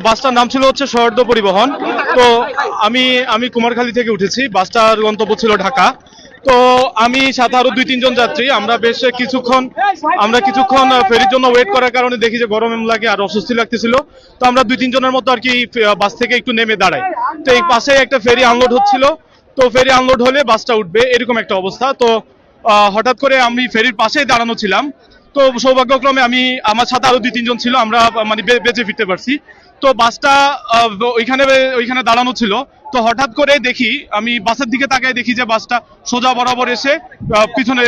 বাসটার নাম ছিল হচ্ছে সৌহার্দ্য পরিবহন। তো আমি আমি কুমারখালী থেকে উঠেছি, বাসটার গন্তব্য ছিল ঢাকা। তো আমি সাথে আরো 2-3 জন যাত্রী, আমরা বেশ কিছুক্ষণ ফেরির জন্য ওয়েট করার কারণে দেখি যে গরম লাগে আর অস্বস্তি লাগতেছিল। তো আমরা 2-3 জনের মতো আর কি বাস থেকে একটু নেমে দাঁড়াই। তো এই পাশে একটা ফেরি আনলোড হচ্ছিল, তো ফেরি আনলোড হলে বাসটা উঠবে এরকম একটা অবস্থা। তো হঠাৎ করে আমি ফেরির পাশেই দাঁড়ানো ছিলাম। তো সৌভাগ্যক্রমে আমার সাথে আরো 2-3 জন ছিল, আমরা মানে বেঁচে ফিরতে পারছি। তো বাসটা ওইখানে ওইখানে দাঁড়ানো ছিল। তো হঠাৎ করে দেখি, আমি বাসের দিকে তাকায় দেখি যে বাসটা সোজা বরাবর এসে পিছনে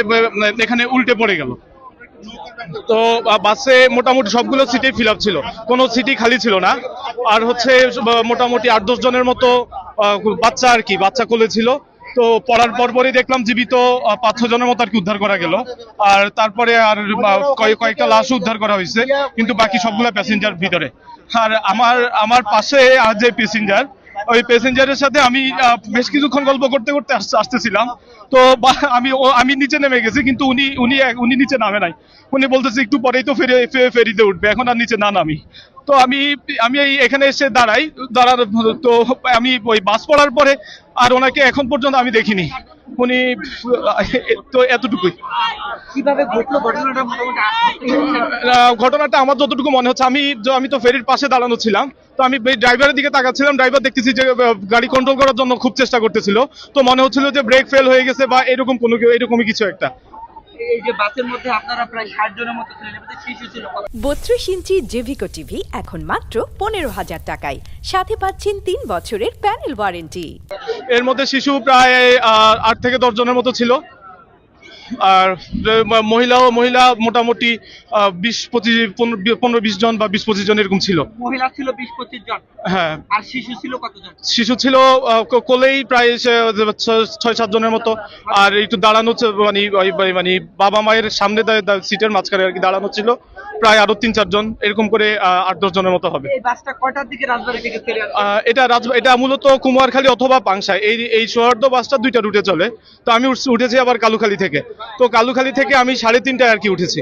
এখানে উল্টে পড়ে গেল। তো বাসে মোটামুটি সবগুলো সিটে ফিল আপ ছিল, কোনো সিটই খালি ছিল না। আর হচ্ছে মোটামুটি 8-10 জনের মতো বাচ্চা আর কি, বাচ্চা কোলে ছিল। তো পড়ার পরপরই দেখলাম জীবিত 5-6 জনের মতো আর কি উদ্ধার করা গেল। আর তারপরে আর কয়েকটা লাশ উদ্ধার করা হয়েছে, কিন্তু বাকি সবগুলো প্যাসেঞ্জার ভিতরে। আর আমার আমার পাশে আর যে প্যাসেঞ্জার, ওই প্যাসেঞ্জারের সাথে আমি বেশ কিছুক্ষণ গল্প করতে করতে আসতেছিলাম। তো আমি নিচে নেমে গেছি, কিন্তু উনি উনি উনি নিচে নামে নাই। উনি বলতেছে একটু পরেই তো ফেরিতে উঠবে, এখন আর নিচে না নামি। তো আমি আমি এখানে এসে দাঁড়ার তো আমি ওই বাস পড়ার পরে আর ওনাকে এখন পর্যন্ত আমি দেখিনি। উনি তো এতটুকুই। কিভাবে ঘটলো ঘটনাটা? ঘটনাটা আমার যতটুকু মনে হচ্ছে, আমি তো ফেরির পাশে দাঁড়ানো ছিলাম। তো আমি ড্রাইভারের দিকে তাকাচ্ছিলাম, ড্রাইভার দেখতেছি যে গাড়ি কন্ট্রোল করার জন্য খুব চেষ্টা করতেছিল। তো মনে হচ্ছিল যে ব্রেক ফেল হয়ে গেছে বা এরকমই কিছু একটা। এই যে বাসের মধ্যে আপনারা প্রায় 60 জনের মতো ছিলেন, এর মধ্যে শিশু ছিল। 32 ইঞ্চি জেভিকো টিভি এখন মাত্র 15,000 টাকায়, সাথে পাচ্ছেন 3 বছরের প্যানেল ওয়ারেন্টি। এর মধ্যে শিশু প্রায় 8-10 জনের মতো ছিল। আর মহিলা মোটামুটি 15-20 জন বা 20-25 জন এরকম ছিল। মহিলা ছিল 20-25 জন। হ্যাঁ। আর শিশু ছিল কতজন? শিশু ছিল কোলেই প্রায় 6-7 জনের মতো। আর একটু দাঁড়ানো মানে বাবা মায়ের সামনে সিটের মাঝখানে আর কি দাঁড়ানো ছিল প্রায় আরো 3-4 জন, এরকম করে 8-10 জনের মতো হবে। এই বাসটা কয়টার দিকে রাজবাড়ী থেকে ফেরে আসে? এটা মূলত কুমারখালী অথবা পাংশায়, এই সৌহার্দ্য বাসটা 2টা রুটে চলে। তো আমি উঠেছি আবার কালুখালী থেকে। তো কালুখালী থেকে আমি 3:30টায় আর কি উঠেছি।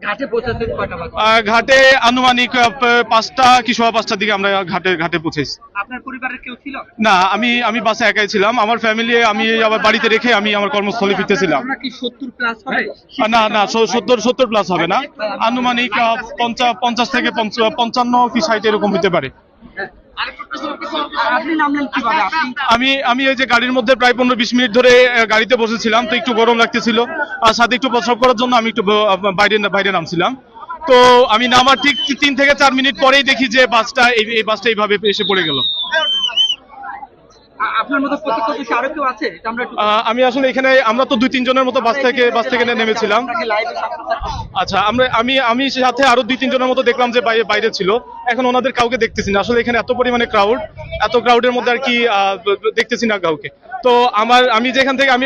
ঘাটে পৌঁছাতে কয়টা বাজে? ঘাটে আনুমানিক 5টা কি 5:15টার দিকে আমরা ঘাটে পৌঁছেছি। আপনার পরিবারের কেউ ছিল? না, আমি বাসে একাই ছিলাম। আমার ফ্যামিলি আমি আবার বাড়িতে রেখে আমি আমার কর্মস্থলে ফিরতেছিলাম। আপনার কি 70 প্লাস হবে? না 70 প্লাস হবে না, আনুমানিক 50 থেকে 55 কি 60 এরকম হতে পারে। আপনি নামলেন কিভাবে? আমি এই যে গাড়ির মধ্যে প্রায় 15-20 মিনিট ধরে গাড়িতে বসেছিলাম। তো একটু গরম লাগতেছিল, আর সাথে একটু প্রস্রাব করার জন্য আমি একটু বাইরে নামছিলাম। তো আমি নামার ঠিক 3 থেকে 4 মিনিট পরেই দেখি যে বাসটা এইভাবে এসে পড়ে গেল। আপনার মতো প্রত্যক্ষদর্শী আরো কেউ আছে? আমি আসলে এখানে আমরা তো 2-3 জনের মতো বাস থেকে নেমেছিলাম। আচ্ছা, আমি সাথে আরো 2-3 জনের মতো দেখলাম যে বাইরে ছিল। এখন ওনাদের কাউকে দেখতেছি না, আসলে এখানে এত পরিমাণে ক্রাউডের মধ্যে আর কি দেখতেছি না কাউকে। তো আমি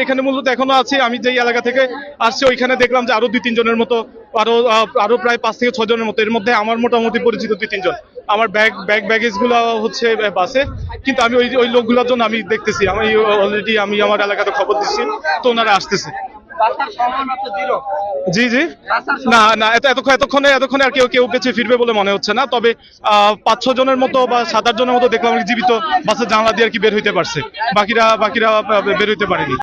এখানে মূলত এখনো আছি। আমি যেই এলাকা থেকে আসছি ওইখানে দেখলাম যে আরো 2-3 জনের মতো, আরো প্রায় 5 থেকে 6 জনের মতো। এর মধ্যে আমার মোটামুটি পরিচিত 2-3 জন। আমার ব্যাগেজ গুলো হচ্ছে বাসে, কিন্তু আমি ওই লোকগুলোর জন্য আমি দেখতেছি। অলরেডি আমি আমার এলাকাতে খবর দিচ্ছি, তো ওনারা আসতেছে। জি না এতক্ষণে আর কেউ বেঁচে ফিরবে বলে মনে হচ্ছে না। তবে 5-6 জনের মতো বা 7-8 জনের মতো দেখলাম জীবিত বাসের জানলা দিয়ে আর কি বের হইতে পারছে। বাকিরা বের হইতে পারেনি।